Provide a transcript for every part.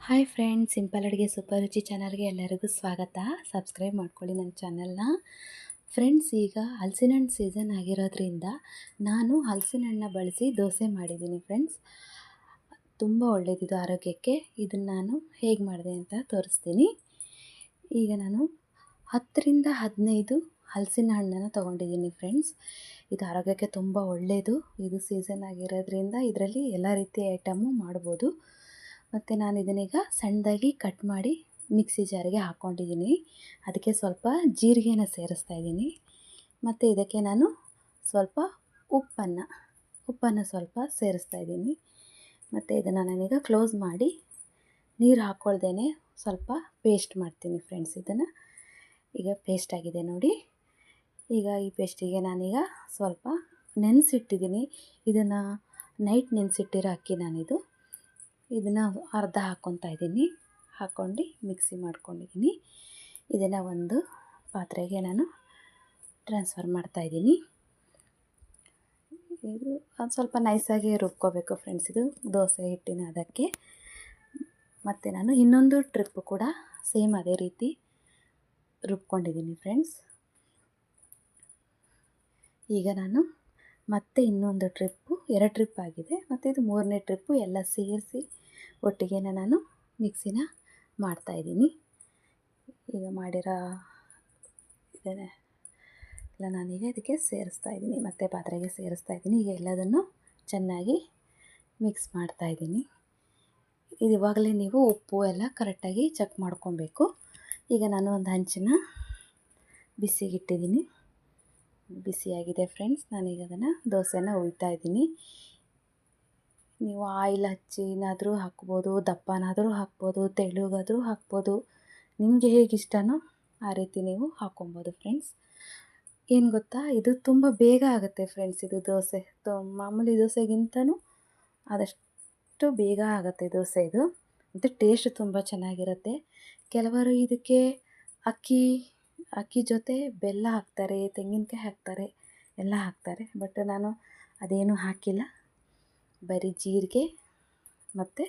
Hi friends, simple ಅಡುಗೆ super ರುಚಿ ಚಾನಲ್ಗೆ ಎಲ್ಲರಿಗೂ ಸ್ವಾಗತ. ಸಬ್ಸ್ಕ್ರೈಬ್ ಮಾಡ್ಕೊಳ್ಳಿ ನನ್ನ ಚಾನಲ್ನ. ಫ್ರೆಂಡ್ಸ್, ಈಗ ಹಲಸಿನ ಹಣ್ಣು ಸೀಸನ್ ಆಗಿರೋದ್ರಿಂದ ನಾನು ಹಲಸಿನ ಹಣ್ಣನ್ನ ಬಳಸಿ ದೋಸೆ ಮಾಡಿದ್ದೀನಿ ಫ್ರೆಂಡ್ಸ್. ತುಂಬ ಒಳ್ಳೆಯದಿದು ಆರೋಗ್ಯಕ್ಕೆ. ಇದನ್ನು ನಾನು ಹೇಗೆ ಮಾಡಿದೆ ಅಂತ ತೋರಿಸ್ತೀನಿ. ಈಗ ನಾನು 10ರಿಂದ 15 ಹಲಸಿನ ಹಣ್ಣನ್ನು ತೊಗೊಂಡಿದ್ದೀನಿ ಫ್ರೆಂಡ್ಸ್. ಇದು ಆರೋಗ್ಯಕ್ಕೆ ತುಂಬ ಒಳ್ಳೆಯದು. ಇದು ಸೀಸನ್ ಆಗಿರೋದ್ರಿಂದ ಇದರಲ್ಲಿ ಎಲ್ಲ ರೀತಿಯ ಐಟಮು ಮಾಡ್ಬೋದು. ಮತ್ತು ನಾನು ಇದನ್ನೀಗ ಸಣ್ಣದಾಗಿ ಕಟ್ ಮಾಡಿ ಮಿಕ್ಸಿ ಜಾರಿಗೆ ಹಾಕ್ಕೊಂಡಿದ್ದೀನಿ. ಅದಕ್ಕೆ ಸ್ವಲ್ಪ ಜೀರಿಗೆನ ಸೇರಿಸ್ತಾ ಇದ್ದೀನಿ. ಮತ್ತು ಇದಕ್ಕೆ ನಾನು ಸ್ವಲ್ಪ ಉಪ್ಪನ್ನು ಸ್ವಲ್ಪ ಸೇರಿಸ್ತಾ ಇದ್ದೀನಿ. ಮತ್ತು ಇದನ್ನು ನಾನೀಗ ಕ್ಲೋಸ್ ಮಾಡಿ ನೀರು ಹಾಕ್ಕೊಳ್ದೇ ಸ್ವಲ್ಪ ಪೇಸ್ಟ್ ಮಾಡ್ತೀನಿ ಫ್ರೆಂಡ್ಸ್. ಇದನ್ನು ಈಗ ಪೇಸ್ಟ್ ಆಗಿದೆ ನೋಡಿ. ಈಗ ಈ ಪೇಸ್ಟಿಗೆ ನಾನೀಗ ಸ್ವಲ್ಪ ನೆನೆಸಿಟ್ಟಿದ್ದೀನಿ. ಇದನ್ನು ನೈಟ್ ನೆನೆಸಿಟ್ಟಿರೋ ಅಕ್ಕಿ ನಾನಿದು. ಇದನ್ನು ಅರ್ಧ ಹಾಕ್ಕೊತಾ ಇದ್ದೀನಿ. ಹಾಕ್ಕೊಂಡು ಮಿಕ್ಸಿ ಮಾಡ್ಕೊಂಡಿದ್ದೀನಿ. ಇದನ್ನು ಒಂದು ಪಾತ್ರೆಗೆ ನಾನು ಟ್ರಾನ್ಸ್ಫರ್ ಮಾಡ್ತಾಯಿದ್ದೀನಿ. ಇದು ಒಂದು ಸ್ವಲ್ಪ ನೈಸಾಗಿ ರುಬ್ಕೋಬೇಕು ಫ್ರೆಂಡ್ಸ್, ಇದು ದೋಸೆ ಹಿಟ್ಟಿನ ಅದಕ್ಕೆ. ಮತ್ತು ನಾನು ಇನ್ನೊಂದು ಟ್ರಿಪ್ಪು ಕೂಡ ಸೇಮ್ ಅದೇ ರೀತಿ ರುಬ್ಕೊಂಡಿದ್ದೀನಿ ಫ್ರೆಂಡ್ಸ್. ಈಗ ನಾನು ಮತ್ತೆ ಇನ್ನೊಂದು ಟ್ರಿಪ್ಪು, 2 ಟ್ರಿಪ್ ಆಗಿದೆ, ಮತ್ತು ಇದು 3ನೇ ಟ್ರಿಪ್ಪು ಎಲ್ಲ ಸೇರಿಸಿ ಒಟ್ಟಿಗೆ ನಾನು ಮಿಕ್ಸಿನ ಮಾಡ್ತಾಯಿದ್ದೀನಿ. ಈಗ ಮಾಡಿರೋ ಇದನ್ನೇ ಎಲ್ಲ ನಾನೀಗ ಇದಕ್ಕೆ ಸೇರಿಸ್ತಾ ಇದ್ದೀನಿ. ಮತ್ತೆ ಪಾತ್ರೆಗೆ ಸೇರಿಸ್ತಾ ಇದ್ದೀನಿ. ಈಗ ಎಲ್ಲದನ್ನು ಚೆನ್ನಾಗಿ ಮಿಕ್ಸ್ ಮಾಡ್ತಾಯಿದ್ದೀನಿ. ಇದು ಇವಾಗಲೇ ನೀವು ಉಪ್ಪು ಎಲ್ಲ ಕರೆಕ್ಟಾಗಿ ಚೆಕ್ ಮಾಡ್ಕೊಬೇಕು. ಈಗ ನಾನು ಒಂದು ಹಂಚನ್ನ ಬಿಸಿಗಿಟ್ಟಿದ್ದೀನಿ. ಬಿಸಿಯಾಗಿದೆ ಫ್ರೆಂಡ್ಸ್. ನಾನೀಗ ಅದನ್ನು ದೋಸೆನ ಹುಯ್ತಾ ಇದ್ದೀನಿ. ನೀವು ಆಯಿಲ್ ಹಚ್ಚಿನಾದರೂ ಹಾಕ್ಬೋದು, ದಪ್ಪನಾದರೂ ಹಾಕ್ಬೋದು, ತೆಳುಗಾದರೂ ಹಾಕ್ಬೋದು. ನಿಮಗೆ ಹೇಗೆ ಇಷ್ಟನೋ ಆ ರೀತಿ ನೀವು ಹಾಕ್ಕೊಬೋದು ಫ್ರೆಂಡ್ಸ್. ಏನು ಗೊತ್ತಾ, ಇದು ತುಂಬ ಬೇಗ ಆಗುತ್ತೆ ಫ್ರೆಂಡ್ಸ್. ಇದು ದೋಸೆ ಮಾಮೂಲಿ ದೋಸೆಗಿಂತನೂ ಆದಷ್ಟು ಬೇಗ ಆಗುತ್ತೆ ದೋಸೆ ಇದು. ಮತ್ತು ಟೇಸ್ಟ್ ತುಂಬ ಚೆನ್ನಾಗಿರುತ್ತೆ. ಕೆಲವರು ಇದಕ್ಕೆ ಅಕ್ಕಿ ಜೊತೆ ಬೆಲ್ಲ ಹಾಕ್ತಾರೆ, ತೆಂಗಿನಕಾಯಿ ಹಾಕ್ತಾರೆ, ಎಲ್ಲ ಹಾಕ್ತಾರೆ. ಬಟ್ ನಾನು ಅದೇನೂ ಹಾಕಿಲ್ಲ. ಬರೀ ಜೀರಿಗೆ ಮತ್ತು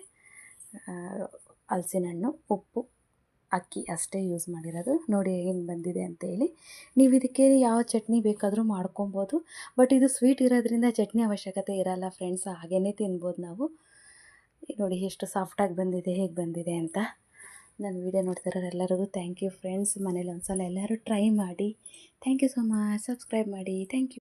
ಹಲಸಿನ ಹಣ್ಣು, ಉಪ್ಪು, ಅಕ್ಕಿ ಅಷ್ಟೇ ಯೂಸ್ ಮಾಡಿರೋದು. ನೋಡಿ ಹೆಂಗೆ ಬಂದಿದೆ ಅಂತೇಳಿ. ನೀವು ಇದಕ್ಕೆ ಯಾವ ಚಟ್ನಿ ಬೇಕಾದರೂ ಮಾಡ್ಕೊಬೋದು. ಬಟ್ ಇದು ಸ್ವೀಟ್ ಇರೋದ್ರಿಂದ ಚಟ್ನಿ ಅವಶ್ಯಕತೆ ಇರೋಲ್ಲ ಫ್ರೆಂಡ್ಸ್. ಹಾಗೇ ತಿನ್ಬೋದು ನಾವು. ನೋಡಿ ಎಷ್ಟು ಸಾಫ್ಟಾಗಿ ಬಂದಿದೆ, ಹೇಗೆ ಬಂದಿದೆ ಅಂತ. ನನ್ನ ವೀಡಿಯೋ ನೋಡ್ತಿರೋರು ಎಲ್ಲರಿಗೂ ಥ್ಯಾಂಕ್ ಯು ಫ್ರೆಂಡ್ಸ್. ಮನೇಲಿ ಒಂದ್ಸಲ ಎಲ್ಲರೂ ಟ್ರೈ ಮಾಡಿ. Thank you so much. Subscribe ಮಾಡಿ. Thank you.